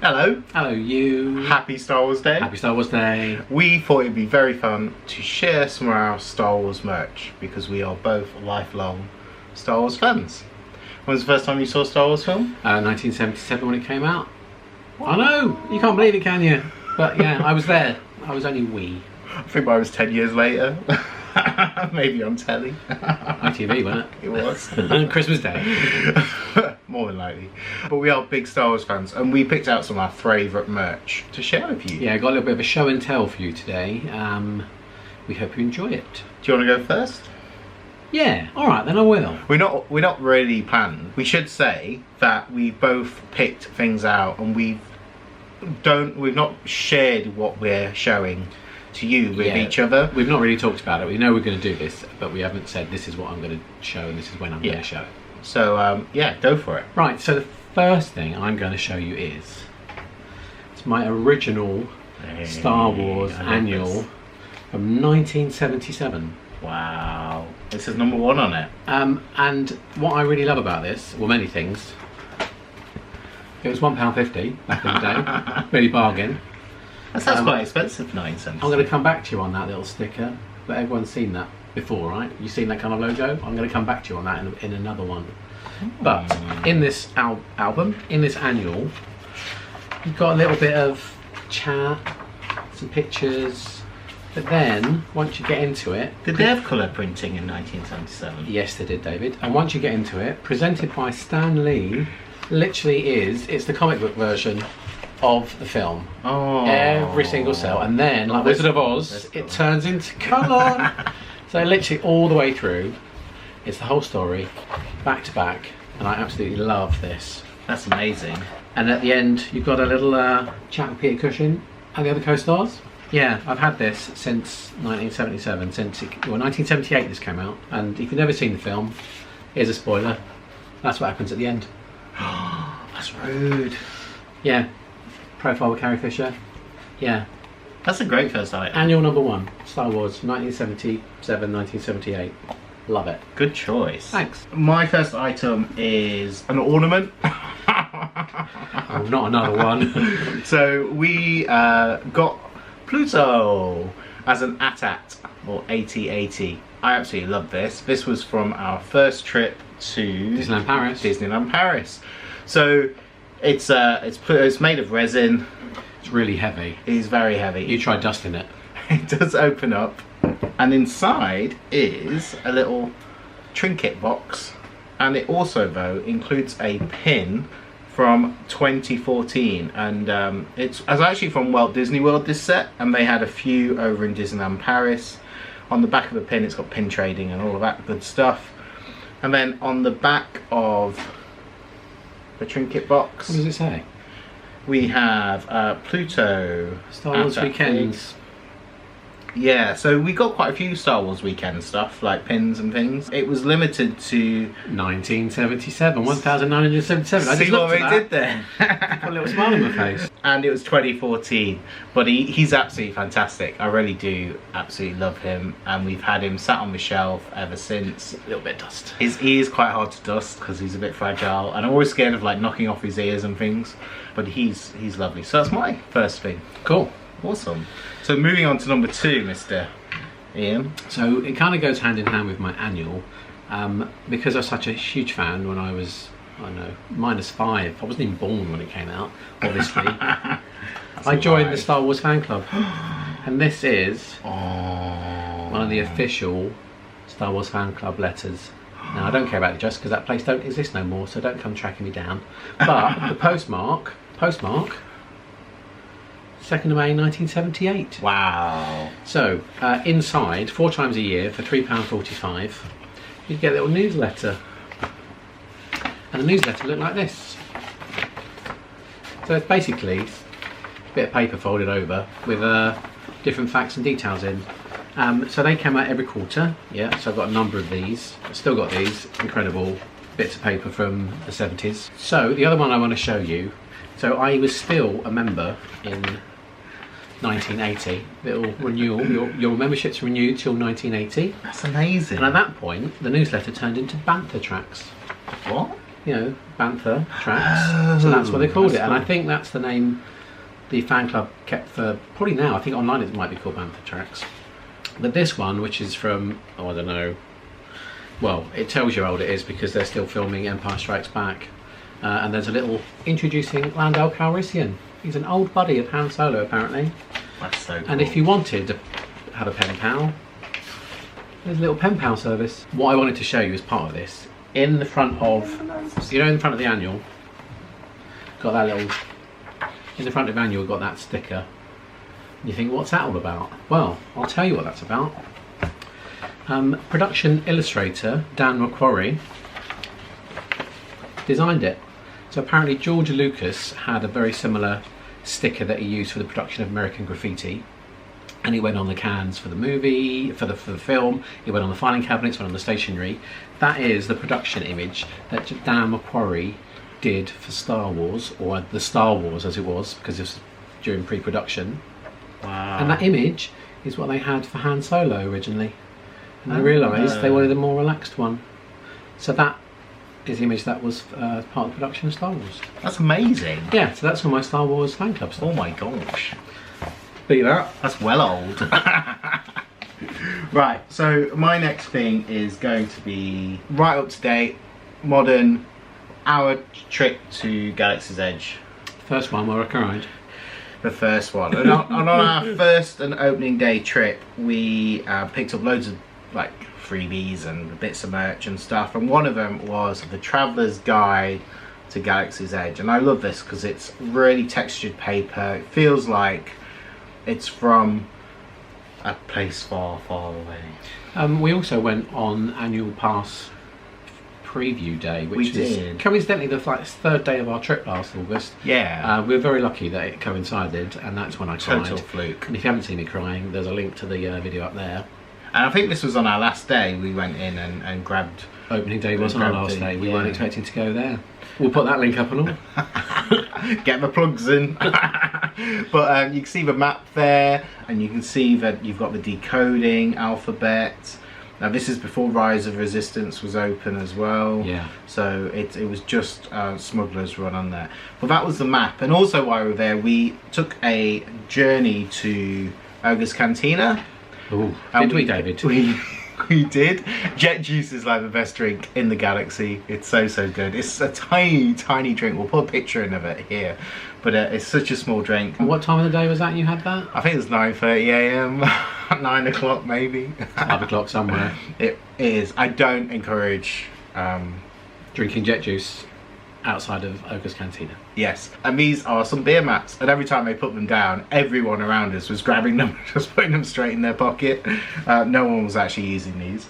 Hello. Hello, you. Happy Star Wars Day. Happy Star Wars Day. We thought it'd be very fun to share some of our Star Wars merch because we are both lifelong Star Wars fans. When was the first time you saw a Star Wars film? 1977 when it came out. I know, you can't believe it, can you? But yeah, I was there. I was only wee. I think mine was 10 years later. Maybe on telly. ITV, wasn't it? It was. Christmas Day. More than likely. But we are big Star Wars fans and we picked out some of our favourite merch to share with you. Yeah, I got a little bit of a show and tell for you today. We hope you enjoy it. Do you want to go first? Yeah, alright then I will. We're not really planned. We should say that we both picked things out and we've not shared what we're showing to you with each other. We've not really talked about it. We know we're going to do this, but we haven't said this is what I'm going to show and this is when I'm going to show it. So yeah, go for it. Right, so the first thing I'm going to show you is it's my original Star Wars annual from 1977. Wow. This says number 1 on it. And what I really love about this, well, many things. It was £1.50 back in the day. Really bargain. That sounds quite expensive for 1977. I'm going to come back to you on that little sticker, but everyone's seen that before, right? You've seen that kind of logo? I'm going to come back to you on that in another one. But in this album, in this annual, you've got a little bit of chat, some pictures. But then, once you get into it... Did they have colour printing in 1977? Yes, they did, David. And once you get into it, presented by Stan Lee, literally it's the comic book version of the film. Oh. Every single cell. And then, like Wizard of Oz, it turns into colour. So literally all the way through, it's the whole story, back to back. And I absolutely love this. That's amazing. And at the end, you've got a little chat with Peter Cushing and the other co-stars. Yeah, I've had this since 1977, 1978 this came out, and if you've never seen the film, here's a spoiler, that's what happens at the end. That's rude. Yeah, profile with Carrie Fisher, yeah. That's a great first item. Annual number 1, Star Wars, 1977, 1978, love it. Good choice. Thanks. My first item is an ornament. Oh, not another one. So we got Pluto as an AT-AT or AT-AT. I absolutely love this. This was from our first trip to Disneyland Paris. So it's made of resin. It's really heavy. It is very heavy. You try dusting it. It does open up, and inside is a little trinket box, and it also though includes a pin from 2014, and it's actually from Walt Disney World, this set, and they had a few over in Disneyland Paris. On the back of the pin it's got pin trading and all of that good stuff, and then on the back of the trinket box, what does it say? We have Pluto Star Wars Weekends. Yeah, so we got quite a few Star Wars weekend stuff, like pins and things. It was limited to 1977, 1977. I see just what looked they at did there. Put a little smile on my face. And it was 2014, but he's absolutely fantastic. I really do absolutely love him, and we've had him sat on the shelf ever since. A little bit of dust. His ears quite hard to dust because he's a bit fragile, and I'm always scared of like knocking off his ears and things. But he's lovely. So that's my first thing. Cool. Awesome. So moving on to number 2, Mr. Ian. So it kind of goes hand in hand with my annual, because I was such a huge fan when I was, I don't know, -5. I wasn't even born when it came out, obviously. I joined the Star Wars fan club, and this is one of the official Star Wars fan club letters. Now I don't care about the address because that place don't exist no more, so don't come tracking me down. But the postmark. 2nd of May 1978. Wow. So, inside, 4 times a year for £3.45, you get a little newsletter. And the newsletter looked like this. So it's basically a bit of paper folded over with different facts and details in. So they came out every quarter, yeah, so I've got a number of these. I've still got these incredible bits of paper from the 70s. So the other one I want to show you, so I was still a member in 1980. Little renewal. Your membership's renewed till 1980. That's amazing. And at that point, the newsletter turned into Bantha tracks. What? you know, Bantha tracks. So that's what they called it. And I cool. think that's the name the fan club kept for, probably now, I think online it might be called Bantha tracks. But this one, which is from, oh, I don't know, well, it tells you how old it is because they're still filming Empire Strikes Back. And there's a little introducing Lando Calrissian. He's an old buddy of Han Solo, apparently. That's so cool. And if you wanted to have a pen pal, there's a little pen pal service. What I wanted to show you as part of this, in the front of, you know, in front of the annual, got that little, in the front of the annual, got that sticker. You think, what's that all about? Well, I'll tell you what that's about. Production illustrator Dan McQuarrie designed it. So apparently George Lucas had a very similar sticker that he used for the production of American Graffiti, and it went on the cans for the movie, for the film. It went on the filing cabinets, went on the stationery. That is the production image that Dan McQuarrie did for Star Wars, or the Star Wars as it was, because this was during pre-production. Wow. And that image is what they had for Han Solo originally, and they realised they wanted a more relaxed one. So that is the image that was part of the production of Star Wars. That's amazing. Yeah, so that's all my Star Wars fan club stuff. Oh my gosh. Beat that. That's well old. Right, so my next thing is going to be right up to date, modern, our trip to Galaxy's Edge. First one where I cried. The first one. And on our first and opening day trip, we picked up loads of like freebies and bits of merch and stuff, and one of them was the Traveller's Guide to Galaxy's Edge. And I love this because it's really textured paper. It feels like it's from a place far, far away. We also went on annual pass preview day, which We is did. coincidentally the third day of our trip last August. Yeah. We were very lucky that it coincided, and that's when I cried. Total fluke. And if you haven't seen me crying, there's a link to the video up there. And I think this was on our last day. We went in and grabbed. Opening day wasn't our last day. We yeah. weren't expecting to go there. We'll put that link up and all. Get my plugs in. But you can see the map there, and you can see that you've got the decoding alphabet. Now this is before Rise of Resistance was open as well. Yeah. So it was just Smuggler's Run on there. But that was the map. And also while we were there, we took a journey to Ogre's Cantina. Ooh, did we, David? We did. Jet juice is like the best drink in the galaxy. It's so good. It's a tiny drink. We'll put a picture in of it here, but it's such a small drink. What time of the day was that you had that? I think it was 9:30 a.m. 9 o'clock maybe. 5 o'clock somewhere. It is. I don't encourage Drinking jet juice outside of Ogre's Cantina. yes, and these are some beer mats, and every time they put them down, everyone around us was grabbing them, just putting them straight in their pocket. No one was actually using these.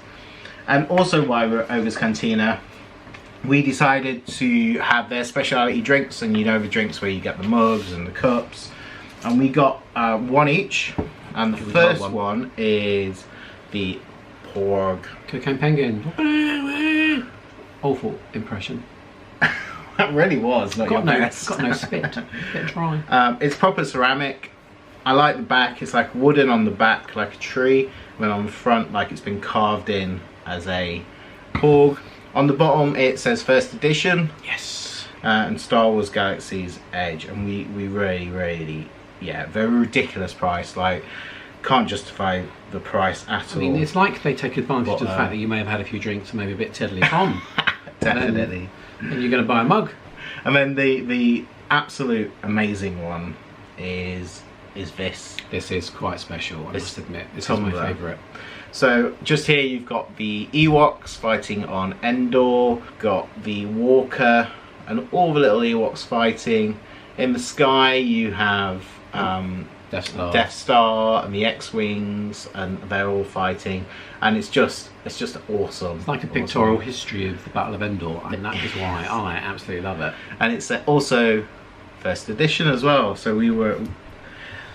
And also while we were at Ogre's Cantina, we decided to have their specialty drinks, and you know the drinks where you get the mugs and the cups, and we got one each, and the first one is the Porg. Cocaine Penguin. Awful impression. That really was not your best. Got no spit. Bit dry. It's proper ceramic. I like the back. It's like wooden on the back, like a tree. And then on the front, like it's been carved in as a Porg. On the bottom, it says first edition. Yes. And Star Wars Galaxy's Edge. And we really, yeah, very ridiculous price. Like, can't justify the price at all. I mean, it's like they take advantage of the fact that you may have had a few drinks and maybe a bit tiddly on. Definitely. And you're going to buy a mug. And then the absolute amazing one is this. This is quite special, I must admit. This Tumbler. is my favourite. So just here you've got the Ewoks fighting on Endor, got the Walker and all the little Ewoks fighting. In the sky you have Death Star and the X-Wings, and they're all fighting, and it's just awesome. It's like a pictorial history of the Battle of Endor, and that is why I absolutely love it. And it's also first edition as well, so we were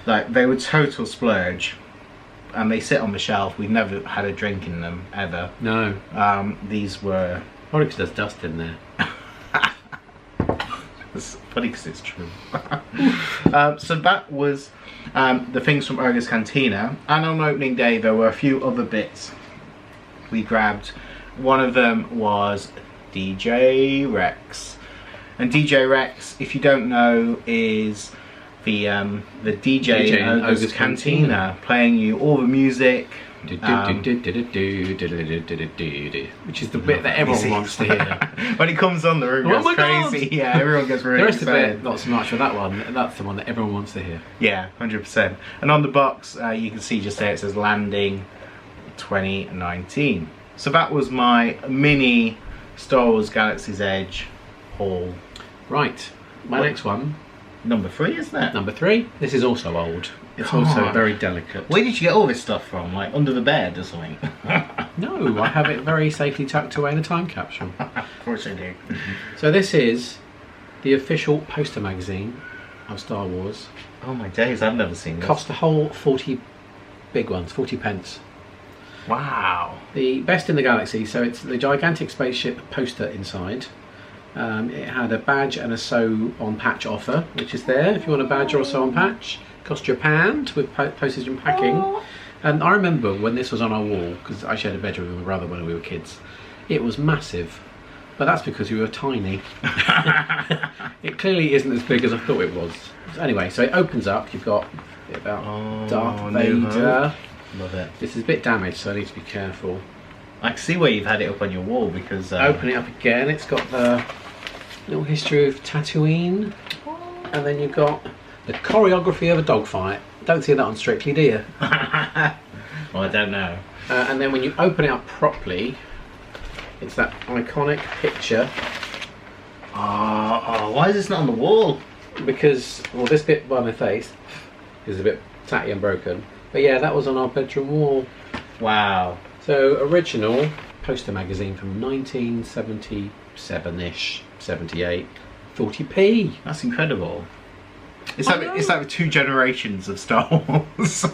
like, they were total splurge, and they sit on the shelf. We've never had a drink in them ever. No. These were probably because there's dust in there. It's funny because it's true. So that was the things from Ogre's Cantina, and on opening day there were a few other bits we grabbed. One of them was DJ Rex. And DJ Rex, if you don't know, is the DJ in Ogre's Cantina, playing you all the music. Which is the bit that everyone wants to hear. When he comes on, the room goes crazy. God. Yeah, everyone gets really excited. The rest of it, not so much, but that one, that's the one that everyone wants to hear. Yeah, 100%. And on the box, you can see just there it says Landing 2019. So that was my mini Star Wars Galaxy's Edge haul. Right, my next one. Number 3, isn't it? Number 3. This is also old. It's also very delicate. Where did you get all this stuff from? Like under the bed or something? No, I have it very safely tucked away in a time capsule. Of course I do. So this is the official poster magazine of Star Wars. Oh my days, I've never seen this. Cost a whole 40 big ones, 40 pence. Wow. The best in the galaxy, so it's the gigantic spaceship poster inside. It had a badge and a sew on patch offer, which is there if you want a badge or a sew on patch. Cost you £1 with postage and packing. And I remember when this was on our wall, because I shared a bedroom with my brother when we were kids, it was massive. But that's because we were tiny. It clearly isn't as big as I thought it was. Anyway, so it opens up, you've got a bit about Darth Vader. Love it. This is a bit damaged, so I need to be careful. I can see where you've had it up on your wall because... Open it up again, it's got the little history of Tatooine. And then you've got the choreography of a dogfight. Don't see that on Strictly, do you? Well, I don't know. And then when you open it up properly, it's that iconic picture. Why is this not on the wall? Because, well, this bit by my face is a bit tatty and broken. But yeah, that was on our bedroom wall. Wow. So, original poster magazine from 1977-ish, 78, 40p. That's incredible. It's like 2 generations of Star Wars.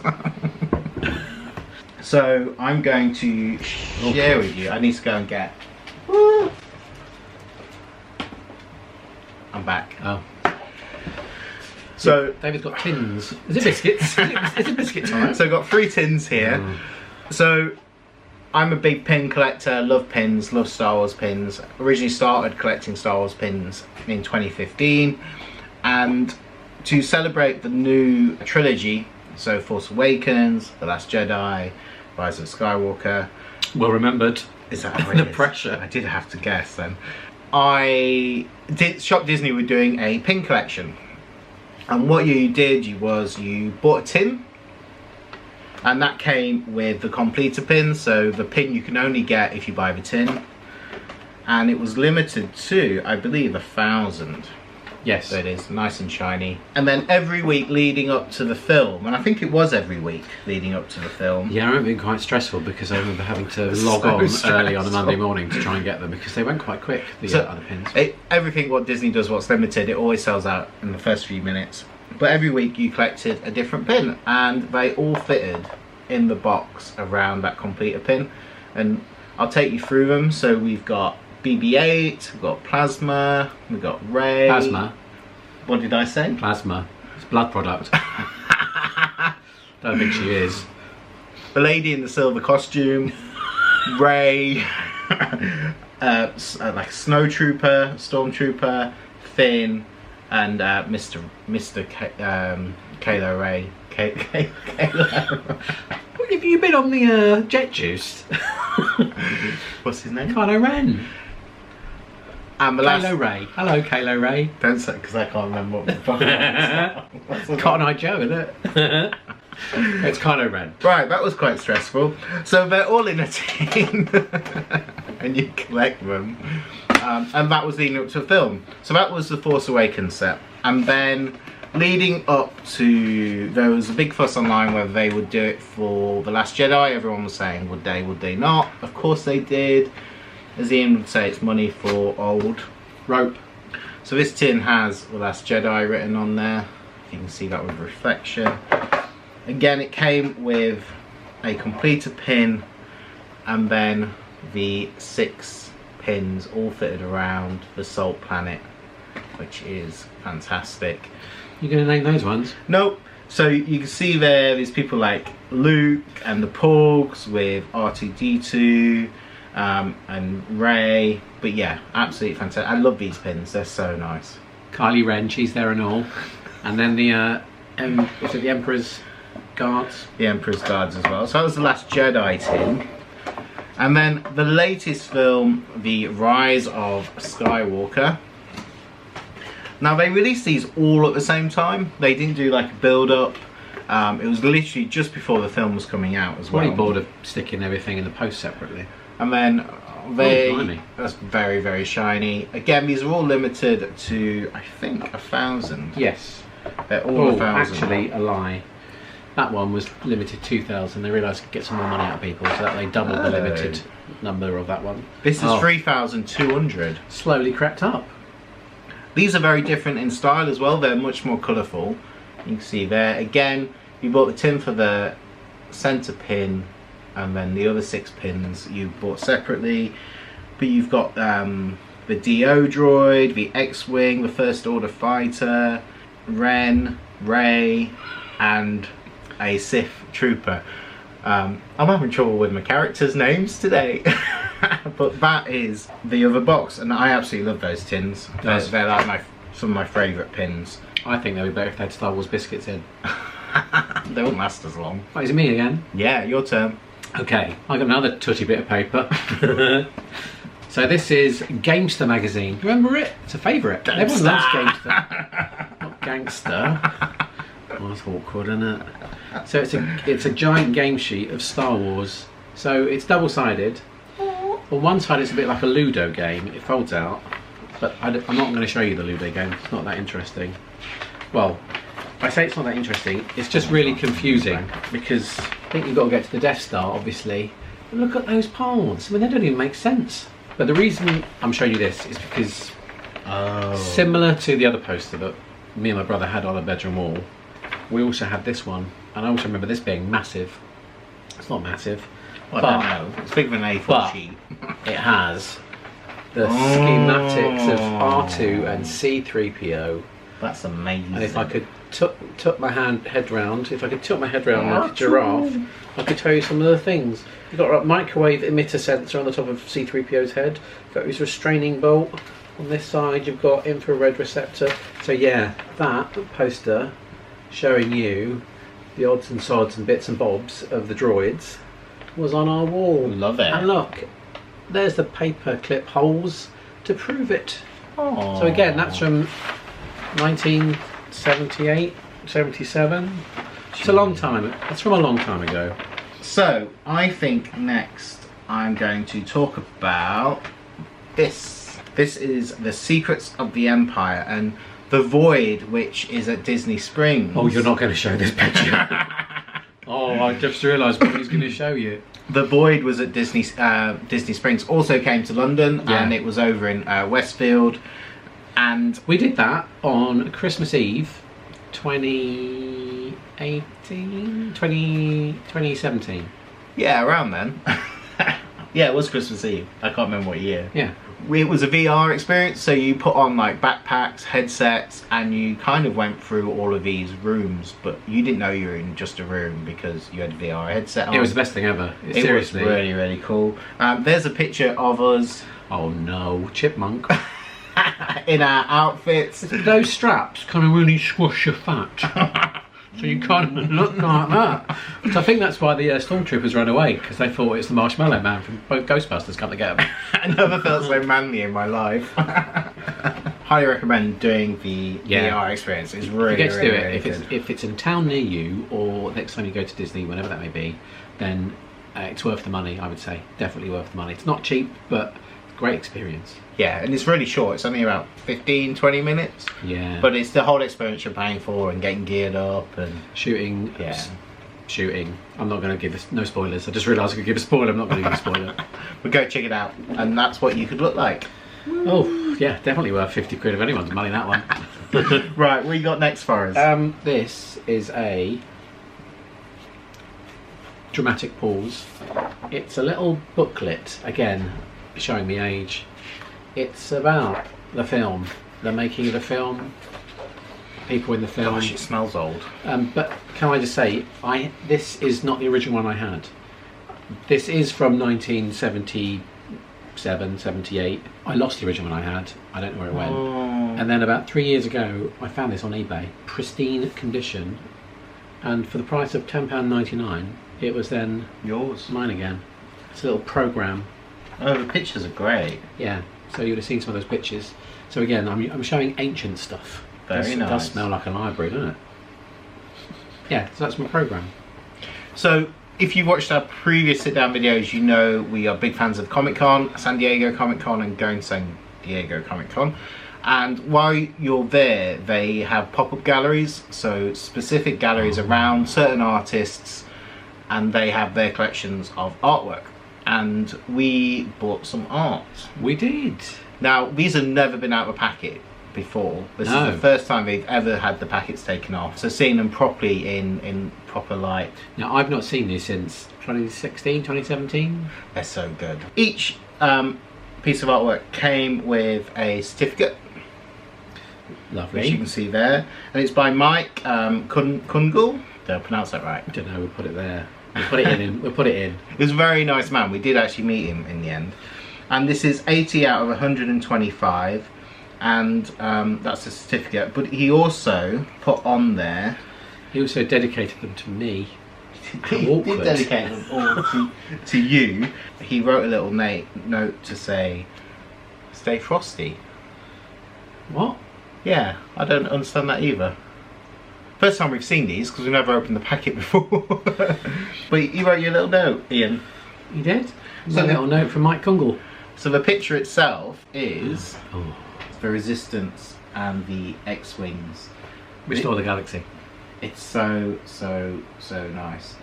So I'm going to share with you. I need to go and get. I'm back. Oh. So David's got tins. Is it biscuits? Is it biscuit time? So I've got 3 tins here. So I'm a big pin collector, love pins, love Star Wars pins. Originally started collecting Star Wars pins in 2015, and to celebrate the new trilogy, so Force Awakens, The Last Jedi, Rise of Skywalker. Well remembered. Is that how it the is? pressure? I did have to guess then. Shop Disney were doing a pin collection, and what you did was you bought a tin, and that came with the completer pin, so the pin you can only get if you buy the tin, and it was limited to, I believe, 1,000. Yes. So it is nice and shiny. And then every week leading up to the film, and I think it was every week leading up to the film. Yeah, I remember being quite stressful because I remember having to log on early on a Monday morning to try and get them because they went quite quick, the other pins. Everything what Disney does, what's limited, it always sells out in the first few minutes. But every week you collected a different pin, and they all fitted in the box around that completer pin. And I'll take you through them. So we've got BB-8, we've got Plasma, we've got Rey. Plasma? What did I say? Plasma. It's blood product. Don't think she is. The lady in the silver costume, Rey, like Snowtrooper, Stormtrooper, Finn, and Mr. Kylo Ray. Kylo. Have you been on the Jet Juice? What's his name? Kylo Ren. And Kylo Ray. Hello, Kylo Ray. Don't say, because I can't remember what the fuck it was. Cotton Eye Joe, isn't it? It's Kylo Ren. Right, that was quite stressful. So they're all in a tin, and you collect them. And that was leading up to a film. So that was the Force Awakens set. And then leading up to, there was a big fuss online whether they would do it for The Last Jedi. Everyone was saying, would they not? Of course they did. As Ian would say, it's money for old rope. So this tin has The Last Jedi written on there. You can see that with reflection. Again, it came with a completer pin, and then the 6 pins all fitted around the Salt Planet, which is fantastic. You going to name those ones? Nope. So you can see there's people like Luke and the Porgs with R2-D2, and Ray. But yeah, absolutely fantastic. I love these pins, they're so nice. Kylie Ren, she's there and all. And then the was it the Emperor's Guards? The Emperor's Guards as well. So that was the Last Jedi tin. And then the latest film, The Rise of Skywalker. Now they released these all at the same time. They didn't do like a build up. It was literally just before the film was coming out as well. Probably bored of sticking everything in the post separately. And then that's very, very shiny. Again, these are all limited to, I think, 1,000. Yes. They're all 1,000. Actually, a lie. That one was limited 2,000. They realised they could get some more money out of people, so that they doubled the limited number of that one. This is 3,200. Slowly crept up. These are very different in style as well. They're much more colourful. You can see there. Again, you bought the tin for the centre pin, and then the other 6 pins you bought separately. But you've got the DO droid, the X-Wing, the First Order fighter, Ren, Ray, and a Sith trooper. I'm having trouble with my characters' names today. But that is the other box, and I absolutely love those tins. They're like some of my favourite pins. I think they'd be better if they had Star Wars biscuits in. They won't last as long. Oh, is it me again? Yeah, your turn. Okay, I got another tutty bit of paper. So this is Gamester magazine. Remember it? It's a favourite. Everyone loves Gamester. Not Gangster. Oh, that's awkward, isn't it? So it's a giant game sheet of Star Wars. So it's double-sided. On one side it's a bit like a Ludo game. It folds out. But I'm not going to show you the Ludo game. It's not that interesting. Well, I say it's not that interesting. It's just really confusing because I think you've got to get to the Death Star, obviously. But look at those paths. I mean, they don't even make sense. But the reason I'm showing you this is because similar to the other poster that me and my brother had on a bedroom wall, we also had this one. And I also remember this being massive. It's not massive. Well, I don't know. It's bigger than an A4 sheet. It has the schematics of R2 and C3PO. That's amazing. And if I could tuck my head round, like a giraffe, I could tell you some of the things. You've got a microwave emitter sensor on the top of C3PO's head. You've got his restraining bolt. On this side you've got infrared receptor. So yeah, that poster showing you the odds and sods and bits and bobs of the droids was on our wall. Love it. And look, there's the paper clip holes to prove it. Aww. So again, that's from 1978, 77. It's a long time. That's from a long time ago. So I think next I'm going to talk about this. This is The Secrets of the Empire and the Void, which is at Disney Springs. Oh, you're not going to show this picture. Oh, I just realised what he's going to show you. The Void was at Disney Springs. Also came to London, and it was over in Westfield. And we did that on Christmas Eve, 2017. Yeah, around then. Yeah, it was Christmas Eve. I can't remember what year. Yeah. It was a VR experience, so you put on like backpacks, headsets, and you kind of went through all of these rooms, but you didn't know you were in just a room because you had a VR headset on. It was the best thing ever. Seriously. It was really, really cool. There's a picture of us. Oh no, chipmunk. In our outfits. Those straps kind of really squash your fat. So you kind of look like that. So I think that's why the stormtroopers ran away, because they thought it's the Marshmallow Man from Ghostbusters come to get them. I never felt so manly in my life. Highly recommend doing the VR experience. It's really, you get to do it. Really if it's in town near you, or next time you go to Disney, whenever that may be, then it's worth the money. I would say definitely worth the money. It's not cheap, but great experience. Yeah, and it's really short. It's only about 15-20 minutes. Yeah. But it's the whole experience you're paying for and getting geared up and shooting. Yeah. Shooting. I'm not going to give us no spoilers. I just realised I could give a spoiler. I'm not going to give a spoiler. But go check it out, and that's what you could look like. Oh yeah, definitely worth 50 quid if anyone's money that one. Right, what you got next for us? This is a dramatic pause. It's a little booklet again, showing me age. It's about the film, the making of the film, people in the film. Gosh, it smells old. But can I just say, this is not the original one I had. This is from 1979, 77, 78. I lost the original one I had. I don't know where it went. Oh. And then about 3 years ago, I found this on eBay, pristine condition, and for the price of £10.99, it was then Yours. mine again. It's a little program. Oh, the pictures are great. Yeah, so you would have seen some of those pictures. So again, I'm showing ancient stuff. Very nice. It does smell like a library, doesn't it? Yeah, so that's my program. So, if you watched our previous sit-down videos, you know we are big fans of Comic-Con, San Diego Comic-Con, and going to San Diego Comic-Con. And while you're there, they have pop-up galleries, so specific galleries around certain artists, and they have their collections of artwork. And we bought some art. We did. Now, these have never been out of a packet before. This is the first time they've ever had the packets taken off. So seeing them properly in proper light. Now, I've not seen these since 2016, 2017. They're so good. Each piece of artwork came with a certificate. Lovely. Which you can see there. And it's by Mike Kungul. Did I pronounce that right? I don't know, we'll put it there. We'll put it in. We'll put it in. He was a very nice man. We did actually meet him in the end. And this is 80 out of 125. And that's a certificate. But he also put on there... He also dedicated them to me. He did dedicate them all to you. He wrote a little note to say, stay frosty. What? Yeah, I don't understand that either. First time we've seen these because we've never opened the packet before. But you wrote your little note, Ian. You did? So a little note from Mike Kungul. So the picture itself is the Resistance and the X-Wings. Restore the Galaxy. It's so nice.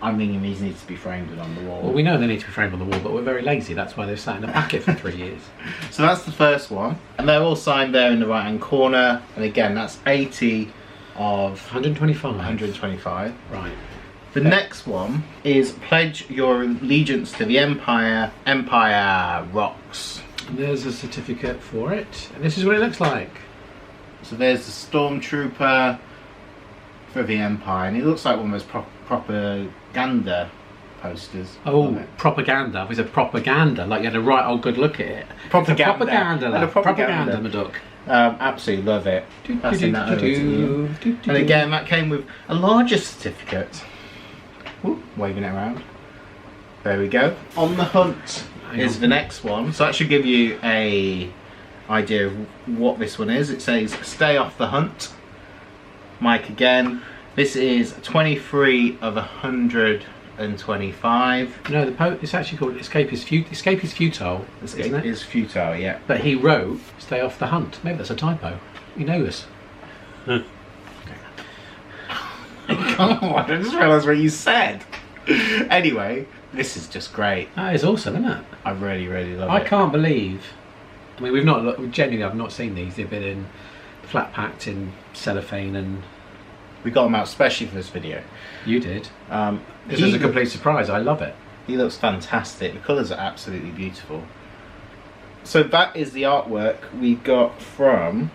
I'm thinking these need to be framed on the wall. Well, we know they need to be framed on the wall, but we're very lazy. That's why they've sat in a packet for 3 years. So that's the first one. And they're all signed there in the right-hand corner. And again, that's 80 of 125. 125. Right. The next one is Pledge Your Allegiance to the Empire. Empire rocks. And there's a certificate for it. And this is what it looks like. So there's the Stormtrooper for the Empire. And it looks like one of those propaganda posters. Oh, propaganda. It was a propaganda. Like you had a right old good look at it. Propaganda. Propaganda. And a propaganda. Propaganda, Maduck. Absolutely love it. Passing that over to you. And again, that came with a larger certificate. Ooh, waving it around. There we go. On the Hunt is the next one. So that should give you a idea of what this one is. It says, stay off the hunt. Mike again. This is 23 of 125. No, it's actually called Escape is Futile. Escape is futile, isn't it? Is futile, yeah. But he wrote, stay off the hunt. Maybe that's a typo. You know this. Oh, I just realised what you said. Anyway, this is just great. That is awesome, isn't it? I really, really love it. I can't believe. I mean, genuinely, I've not seen these. They've been in flat packed in cellophane, and we got them out especially for this video. You did. This is a complete surprise. I love it. He looks fantastic. The colours are absolutely beautiful. So that is the artwork we got from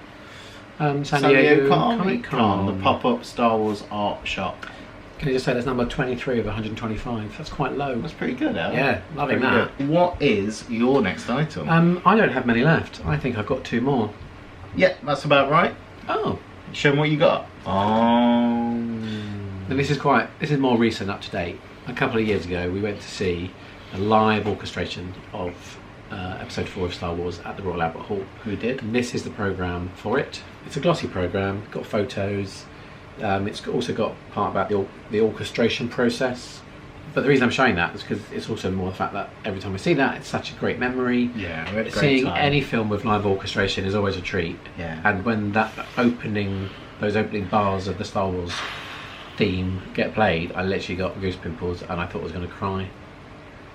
San Diego Comic-Con, the pop-up Star Wars art shop. Can you just say that's number 23 of 125? That's quite low. That's pretty good, Al. Yeah, loving that. Good. What is your next item? I don't have many left. I think I've got 2 more. Yeah, that's about right. Oh. Show them what you got. Oh. And this is more recent, up to date. A couple of years ago, we went to see a live orchestration of episode 4 of Star Wars at the Royal Albert Hall. We did. And this is the programme for it. It's a glossy programme, got photos. It's also got part about the orchestration process. But the reason I'm showing that is because it's also more the fact that every time I see that, it's such a great memory. Yeah, we had a great Seeing time. any film with live orchestration is always a treat. Yeah. And when those opening bars of the Star Wars theme get played, I literally got goose pimples and I thought I was going to cry.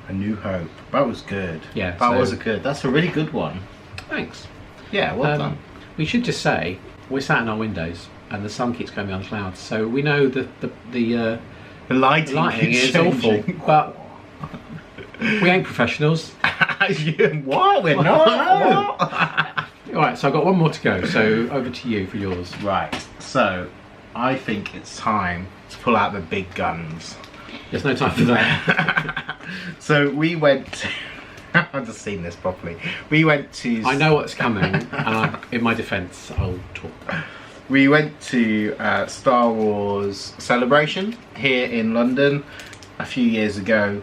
A New Hope. That was good. Yeah, That's a really good one. Thanks. Yeah, well done. We should just say we're sat in our windows and the sun keeps going behind the clouds, so we know the lighting is awful, but we ain't professionals. What? We're not. Alright, so I've got one more to go, so over to you for yours. Right, so I think it's time to pull out the big guns. There's no time for that. So we went I've just seen this properly. We went to... I know what's coming, and in my defence, I'll talk about it. We went to Star Wars Celebration here in London a few years ago,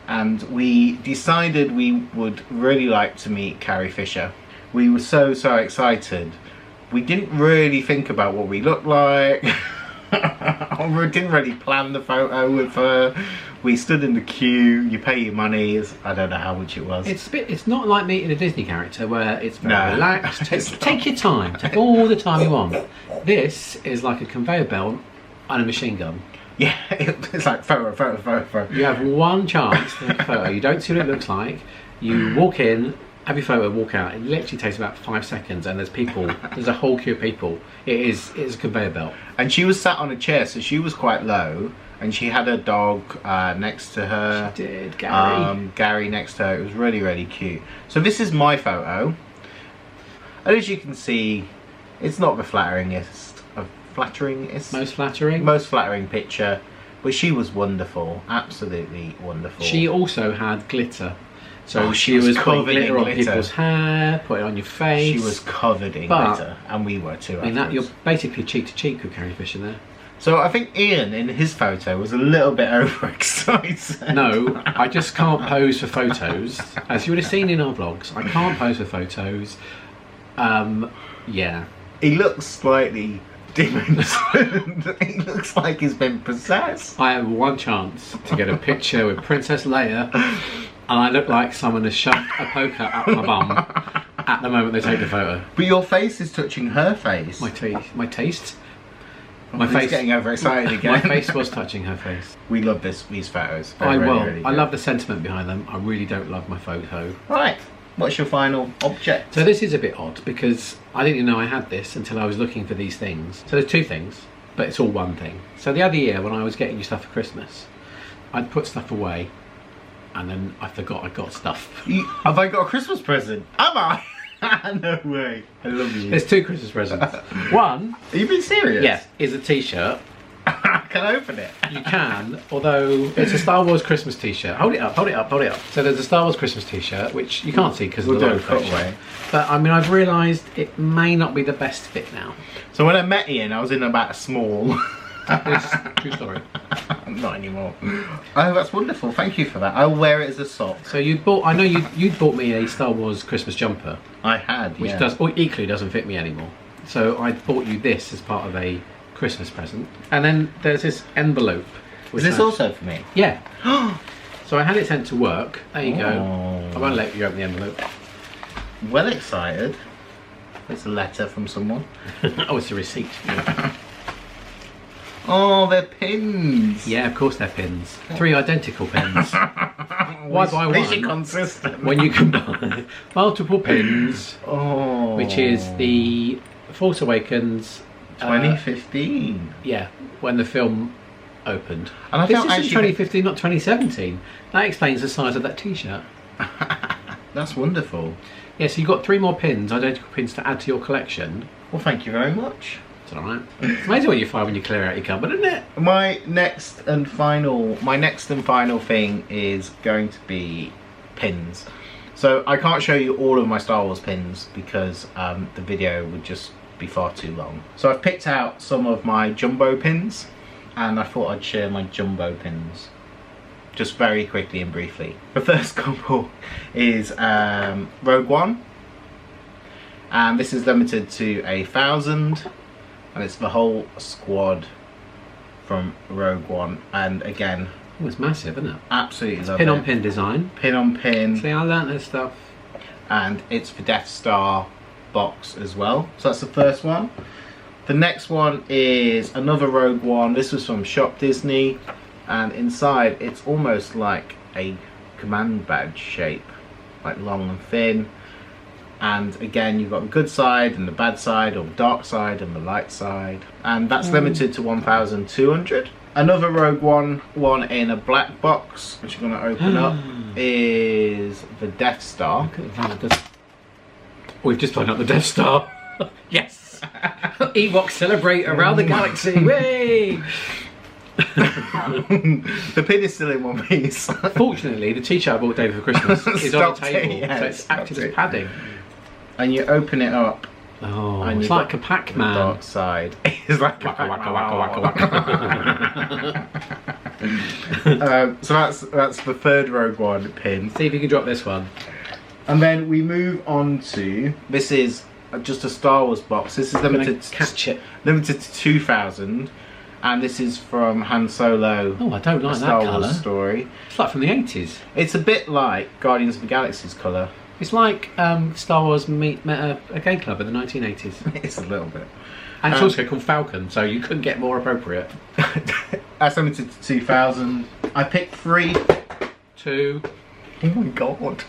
and we decided we would really like to meet Carrie Fisher. We were so excited. We didn't really think about what we looked like. We didn't really plan the photo with her. We stood in the queue. You pay your money. I don't know how much it was. It's not like meeting a Disney character where it's very relaxed. Take your time. Take all the time you want. This is like a conveyor belt and a machine gun. Yeah, it's like photo. You have one chance to take a photo. You don't see what it looks like. You walk in, have your photo, walk out. It literally takes about 5 seconds, and there's a whole queue of people. It's a conveyor belt. And she was sat on a chair, so she was quite low, and she had a dog next to her. She did, Gary. Gary next to her. It was really cute. So this is my photo, and as you can see, it's not the flatteringest. Most flattering picture, but she was wonderful, absolutely wonderful. She also had glitter. So she was putting glitter on people's hair, put it on your face. She was covered in glitter, and we were too. I mean, you're basically cheek to cheek with Carrie Fisher there. So I think Ian, in his photo, was a little bit overexcited. No, I just can't pose for photos. As you would have seen in our vlogs, I can't pose for photos. Yeah. He looks slightly demons. He looks like he's been possessed. I have one chance to get a picture with Princess Leia, and I look like someone has shoved a poker up my bum at the moment they take the photo. But your face is touching her face. My taste. My face getting overexcited again. My face was touching her face. We love these photos. I love the sentiment behind them. I really don't love my photo. Right. What's your final object? So this is a bit odd because I didn't even know I had this until I was looking for these things. So there's two things, but it's all one thing. So the other year when I was getting you stuff for Christmas, I'd put stuff away and then I forgot I got stuff. Have I got a Christmas present? Am I? No way. I love you. There's two Christmas presents. One... Are you being serious? Yes, is a t-shirt. Can I open it? You can, although it's a Star Wars Christmas t-shirt. Hold it up. So there's a Star Wars Christmas t-shirt, which you can't see because of the logo picture. But I mean, I've realised it may not be the best fit now. So when I met Ian, I was in about a small... True story. Not anymore. Oh, that's wonderful. Thank you for that. I'll wear it as a sock. So I know you'd bought me a Star Wars Christmas jumper. I had, which equally doesn't fit me anymore. So I bought you this as part of a Christmas present. And then there's this envelope. Is this also for me? Yeah. So I had it sent to work. There you go. I won't let you open the envelope. Well excited. It's a letter from someone. Oh, it's a receipt. Yeah. Oh, they're pins. Yeah, of course they're pins. 3 identical pins. Why buy one? These are consistent. When you can buy multiple pins. Oh. Which is the Force Awakens 2015. Yeah, when the film opened. And I this felt is actually 2015, not 2017. That explains the size of that t-shirt. That's wonderful. Yeah, so you've got 3 more pins, identical pins to add to your collection. Well, thank you very much. It's alright. It's amazing what you find when you clear out your cupboard, isn't it? My next and final thing is going to be pins. So I can't show you all of my Star Wars pins because the video would just be far too long. So I've picked out some of my jumbo pins, and I thought I'd share my jumbo pins just very quickly and briefly. The first couple is Rogue One, and this is limited to 1,000, and it's the whole squad from Rogue One. And again, oh, it's massive, isn't it? Absolutely love it. Pin on pin design. Pin on pin. See, I learnt this stuff. And it's the Death Star box as well. So that's the first one. The next one is another Rogue One. This was from Shop Disney, and inside it's almost like a command badge shape, like long and thin. And again, you've got the good side and the bad side, or the dark side and the light side, and that's limited to 1,200. Another Rogue One in a black box, which I'm going to open up, is the Death Star. We've just found out the Death Star. Yes! Ewoks celebrate around the galaxy. Way! The pin is still in one piece. Fortunately, the t-shirt I bought David for Christmas is on the Stopped table, it, yeah, so it's stopped acted as it. padding. And you open it up. Oh, And it's you've like got a Pac-Man. The dark side. It's like Waka, waka, waka, waka, waka. so that's the third Rogue One pin. See if you can drop this one. And then we move on to, this is just a Star Wars box. This is limited Catch it. limited to 2000, and this is from Han Solo. Oh, I don't like A that Star colour. Wars story. It's like from the 80s. It's a bit like Guardians of the Galaxy's colour. It's like Star Wars met a gay club in the 1980s. It's a little bit. And it's also called Falcon, so you couldn't get more appropriate. That's limited to 2000. I picked 3. 2. Oh my god.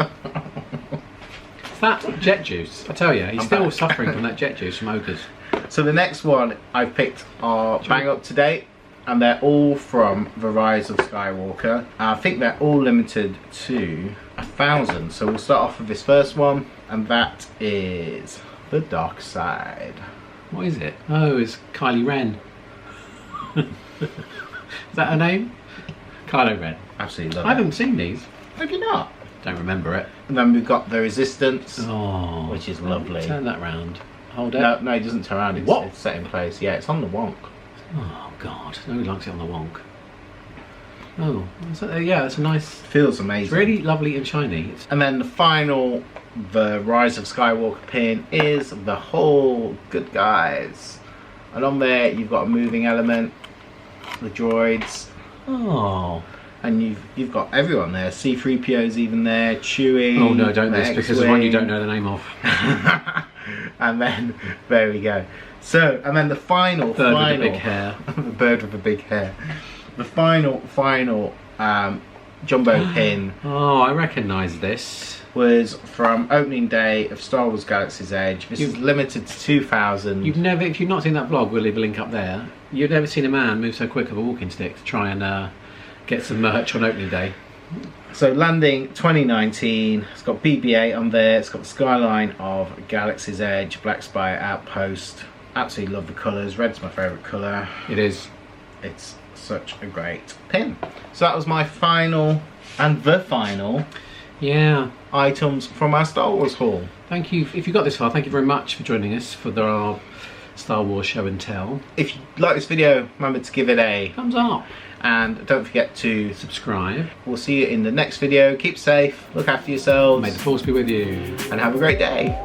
It's that jet juice. I tell you, he's I'm still back. suffering from that jet juice from Ogres. So the next one I've picked are bang up to date, and they're all from The Rise of Skywalker. I think they're all limited to 1000. So we'll start off with this first one, and that is the Dark Side. What is it? Oh, it's Kylie Ren. Is that her name? Kylo Ren. Absolutely love I it. haven't seen these. Have you not? Don't remember it. And then we've got the Resistance, Oh, which is lovely. Turn that round. Hold it. No, it doesn't turn around. What? It's set in place. Yeah, it's on the wonk. Oh God, nobody likes it on the wonk. Oh, yeah, it's a nice. Feels It's amazing. really lovely and shiny. It's, And then the final, the Rise of Skywalker pin is the whole good guys. And on there you've got a moving element, the droids, oh. and you've got everyone there. C-3PO's even there, Chewie. Oh no, don't the this because there's one you don't X-Wing. know the name of. And then there we go. So, and then the final, Bird with the big hair. the bird with the big hair. The final jumbo pin Oh, I recognise this. was from opening day of Star Wars Galaxy's Edge. This is limited to 2000. If you've not seen that vlog, we'll leave a link up there. You've never seen a man move so quick with a walking stick to try and get some merch on opening day. So landing 2019, it's got BB-8 on there, it's got the skyline of Galaxy's Edge, Black Spire Outpost. Absolutely love the colours, red's my favourite colour. It is. It's such a great pin. So that was my final and the final Yeah. items from our Star Wars haul. Thank you. If you got this far, thank you very much for joining us for our Star Wars show and tell. If you like this video, remember to give it a Thumbs up. and don't forget to Subscribe. we'll see you in the next video. Keep safe, look after yourselves, May the force be with you. and have a great day.